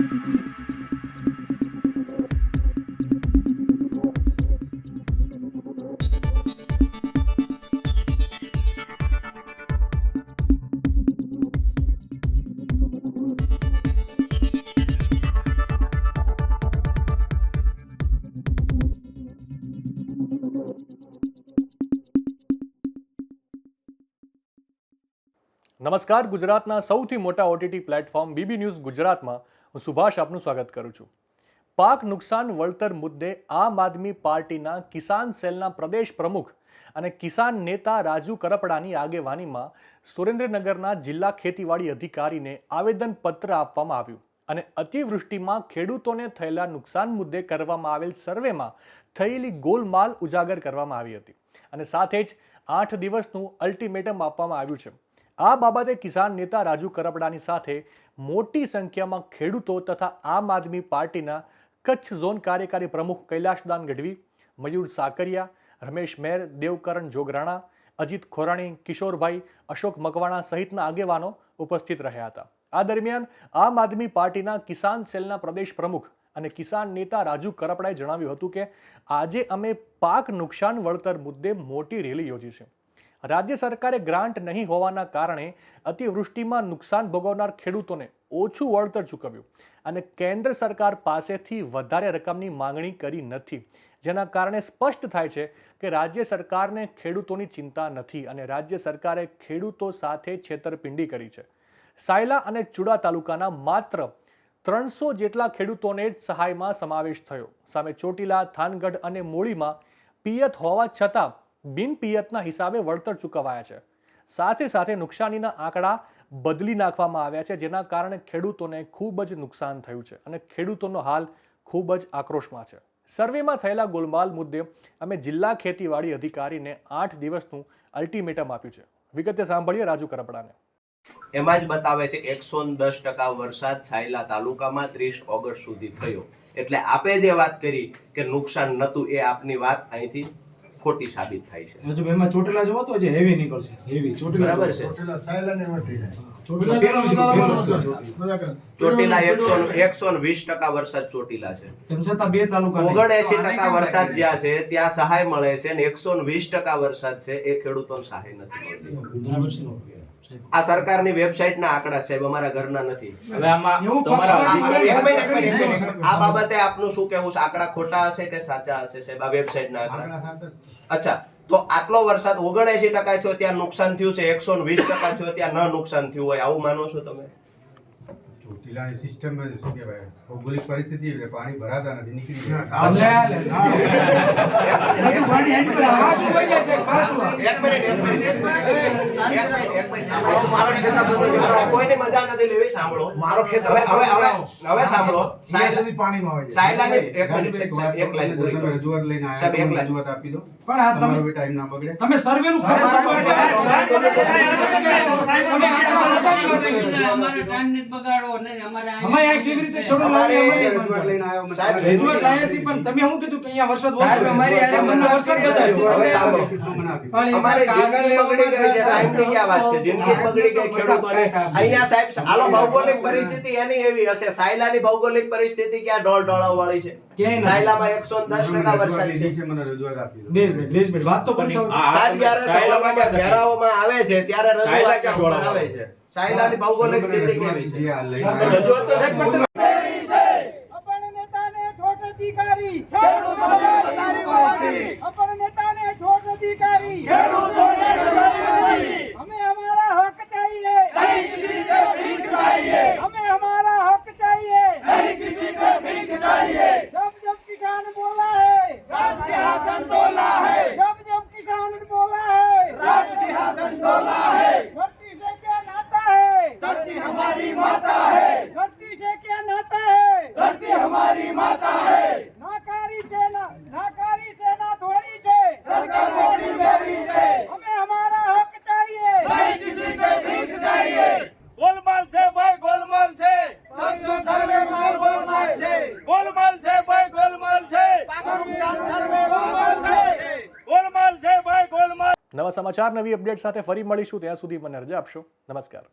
નમસ્કાર, ગુજરાતના સૌથી મોટા ઓટીટી પ્લેટફોર્મ બીબી ન્યૂઝ ગુજરાતમાં હું સુભાષ આપનું સ્વાગત કરું છું. પાક નુકસાન વળતર મુદ્દે આમ આદમી પાર્ટીના કિસાન સેલના પ્રદેશ પ્રમુખ અને કિસાન નેતા રાજુ કરપડાની આગેવાનીમાં સુરેન્દ્રનગરના જિલ્લા ખેતીવાડી અધિકારીને આવેદનપત્ર આપવામાં આવ્યું અને અતિવૃષ્ટિમાં ખેડૂતોને થયેલા નુકસાન મુદ્દે કરવામાં આવેલ સર્વેમાં થયેલી ગોલમાલ ઉજાગર કરવામાં આવી હતી અને સાથે જ 8 દિવસનું અલ્ટિમેટમ આપવામાં આવ્યું છે. આ બાબતે કિસાન નેતા રાજુ કરપડાની સાથે મોટી સંખ્યામાં ખેડૂતો તથા આમ આદમી પાર્ટીના કચ્છ ઝોન કાર્યકારી પ્રમુખ કૈલાશદાન ગઢવી, મયુર સાકરિયા, રમેશ મેર, દેવકરણ જોગરાણા, અજીત ખોરાણી, કિશોરભાઈ, અશોક મકવાણા સહિતના આગેવાનો ઉપસ્થિત રહ્યા હતા. આ દરમિયાન આમ આદમી પાર્ટીના કિસાન સેલના પ્રદેશ પ્રમુખ અને કિસાન નેતા રાજુ કરપડાએ જણાવ્યું હતું કે આજે અમે પાક નુકસાન વળતર મુદ્દે મોટી રેલી યોજી છે. રાજ્ય સરકારે ગ્રાન્ટ નહીં હોવાના કારણે અતિવૃષ્ટિમાં નુકસાન ભોગવનાર ખેડૂતોને ઓછું વળતર ચૂકવ્યું અને કેન્દ્ર સરકાર પાસેથી વધારે રકમની માંગણી કરી નથી, જેના કારણે સ્પષ્ટ થાય છે કે રાજ્ય સરકારને ખેડૂતોની ચિંતા નથી અને રાજ્ય સરકારે ખેડૂતો સાથે છેતરપિંડી કરી છે. સાયલા અને ચુડા તાલુકાના માત્ર 300 જેટલા ખેડૂતોને જ સહાયમાં સમાવેશ થયો. સામે ચોટીલા, થાનગઢ અને મોળીમાં પિયત હોવા છતાં બિનપિયતના હિસાબે વળતર ચૂકવાયા છે. સાથે સાથે નુકસાનીના આંકડા બદલી નાખવામાં આવ્યા છે, જેના કારણે ખેડૂતોને ખૂબ જ નુકસાન થયું છે અને ખેડૂતોનો હાલ ખૂબ જ આક્રોશમાં છે. સર્વેમાં થયેલા ગોલમાલ મુદ્દે અમે જિલ્લા ખેતીવાડી અધિકારીને 8 દિવસનું અલ્ટિમેટમ આપ્યું છે. વિગતે સાંભળીએ રાજુ કરપડાને. એમાં જ બતાવે છે 110% વરસાદ છાયલા તાલુકામાં 30 ઓગસ્ટ સુધી થયો. એટલે આપે જે વાત કરી કે નુકસાન નતું, એ આપની વાત અહીંથી ખોટી સાબિત થાય છે. જો એમાં ચોટીલા જોવો તો જે હેવી નીકળશે, હેવી ચોટીલા બરાબર છે. ચોટીલા સાયલા ને મટી જાય. ચોટીલા 120% વરસાદ ચોટીલા છે. તેમ છતાં બે તાલુકા 79% વરસાદ જ્યાં છે ત્યાં સહાય મળે છે અને 120% વરસાદ છે એ ખેડૂતોને સહાય નથી મળતી. બરાબર છે. આ સરકારની વેબસાઇટ ના આંકડા સાહેબ, અમારા ઘરના નથી. હવે આમાં આ બાબતે આપનું શું કહેવું છે? આંકડા ખોટા હશે કે સાચા હશે સાહેબ? આ વેબસાઇટ ના આંકડા. અચ્છા, તો આટલો વરસાદ 79% થયો ત્યાં નુકસાન થયું છે, 120% થયો ત્યાં ન નુકસાન થયું હોય, આવું માનો છો તમે? ચોટીલાની સિસ્ટમ શું કહેવાય, ભૌગોલિક પરિસ્થિતિ પાણી ભરાતા નથી, નીકળી કોઈની મજા નથી લેવી. સાંભળો મારો ખેતર. હવે સાંભળો, એક લાઈન રજૂઆત લઈને આવ્યા, રજૂઆત આપી દો. પણ આ તમારો ટાઈમ ના બગડે. તમે સર્વે નું ભૌગોલિક પરિસ્થિતિ એની એવી હશે. સાયલાની ભૌગોલિક પરિસ્થિતિ ક્યાં ઢોળાવ વાળી છે? સાયલામાં 110% વરસાદ છે. મને રજૂઆત આપી દો. વાત તો પણ ઘેરાઓમાં આવે છે ત્યારે રજૂઆત આવે છે. સાયલાની ભૌગોલિક સ્થિતિ કેવી છે? अपने नेता ने ठोस अधिकारी खेडूतों ने सारी बातें, अपने नेता ने ठोस अधिकारी खेडूतों ने सारी बातें. हमें हमारा हक चाहिए, नहीं किसी से भीख चाहिए. हमें हमारा हक चाहिए, नहीं किसी से भीख चाहिए. जब जब किसान बोला है, राज सिंहासन डोला है. जब जब किसान बोला है, राज सिंहासन डोला है. धरती से क्या नाता है? धरती हमारी माता है. धरती से क्या नाता है? धरती हमारी माता है. नाकारी सेना थोड़ी છે. सरकार मोदी मेरी છે. हमें हमारा हक चाहिए, नहीं किसी से भीख चाहिए. गोलमाल છે ભાઈ, गोलमाल છે. 700 में गोलमाल છે. गोलमाल છે ભાઈ, गोलमाल છે. નુકસાન સર્વે गोलमाल છે. गोलमाल છે ભાઈ, गोलमाल. નવા સમાચાર, નવી અપડેટ સાથે ફરી મળીશું. ત્યાં સુધી મને રજા આપશો. નમસ્કાર.